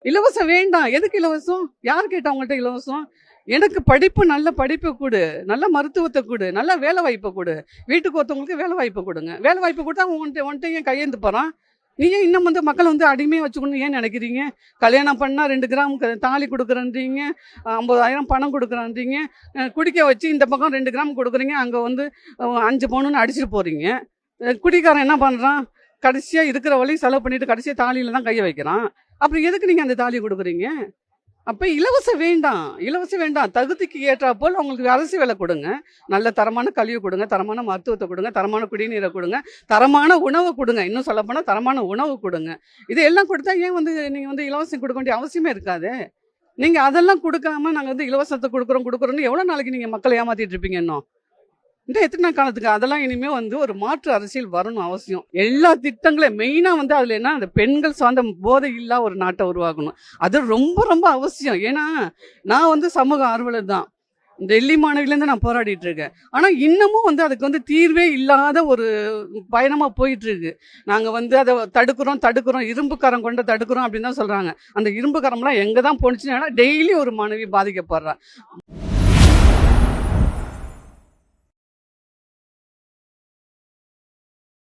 இலவசம் வேண்டாம். எதுக்கு இலவசம்? யார் கேட்டா உங்கள்ட்ட இலவசம்? எனக்கு படிப்பு, நல்ல படிப்பை கொடு, நல்ல மருத்துவத்தை கொடு, நல்ல வேலை வாய்ப்பை கொடு. வீட்டுக்கு ஒருத்தவங்களுக்கு வேலை வாய்ப்பு கொடுங்க. வேலை வாய்ப்பு கொடுத்தா உன்கிட்ட ஏன் கையேந்து போறான்? நீ ஏன் இன்னும் மக்கள் அடிமையாக வச்சுக்கணும்னு ஏன் நினைக்கிறீங்க? கல்யாணம் பண்ணால் 2 கிராம் தாலி கொடுக்குறன்றீங்க, 50,000 பணம் கொடுக்குறன்றீங்க, குடிக்க வச்சு இந்த பக்கம் 2 கிராம் கொடுக்குறீங்க, அங்கே 5 பவுனுன்னு அடிச்சுட்டு போகிறீங்க. குடிக்காரன் என்ன பண்ணுறான்? கடைசியாக இருக்கிற வழி செலவு பண்ணிட்டு கடைசியாக தாலியில் தான் கையை வைக்கிறான். அப்புறம் எதுக்கு நீங்கள் அந்த தாலி கொடுக்குறீங்க? அப்போ இலவசம் வேண்டாம், இலவசம் வேண்டாம். தகுதிக்கு ஏற்றா போல் அவங்களுக்கு அரசு வேலை கொடுங்க, நல்ல தரமான கல்வி கொடுங்க, தரமான மருத்துவத்தை கொடுங்க, தரமான குடிநீரை கொடுங்க, தரமான உணவை கொடுங்க. இன்னும் சொல்லப்போனால் தரமான உணவு கொடுங்க. இது எல்லாம் கொடுத்தா ஏன் நீங்கள் இலவசம் கொடுக்க வேண்டிய அவசியமே இருக்காது. நீங்கள் அதெல்லாம் கொடுக்காம நாங்கள் இலவசத்தை கொடுக்குறோன்னு எவ்வளோ நாளைக்கு நீங்கள் மக்களை ஏமாற்றிட்டு இருப்பீங்க? இன்னும் எத்தனை காலத்துக்கு? அதெல்லாம் இனிமேல் ஒரு மாற்று அரசியல் வரணும் அவசியம். எல்லா திட்டங்களையும் மெயினாக அதில் என்ன, அந்த பெண்கள் சார்ந்த போதை இல்லா ஒரு நாட்டை உருவாக்கணும். அது ரொம்ப ரொம்ப அவசியம். ஏன்னா நான் சமூக ஆர்வலர் தான். டெல்லி மாணவிலேருந்து நான் போராடிட்டு இருக்கேன். ஆனால் இன்னமும் அதுக்கு தீர்வே இல்லாத ஒரு பயணமாக போயிட்டு இருக்கு. நாங்கள் அதை தடுக்கிறோம், இரும்பு கரம் கொண்டு தடுக்கிறோம் அப்படின்னு தான் சொல்கிறாங்க. அந்த இரும்பு கரம்லாம் எங்கே தான் போணுச்சுன்னா டெய்லி ஒரு மாணவி பாதிக்கப்படுறா.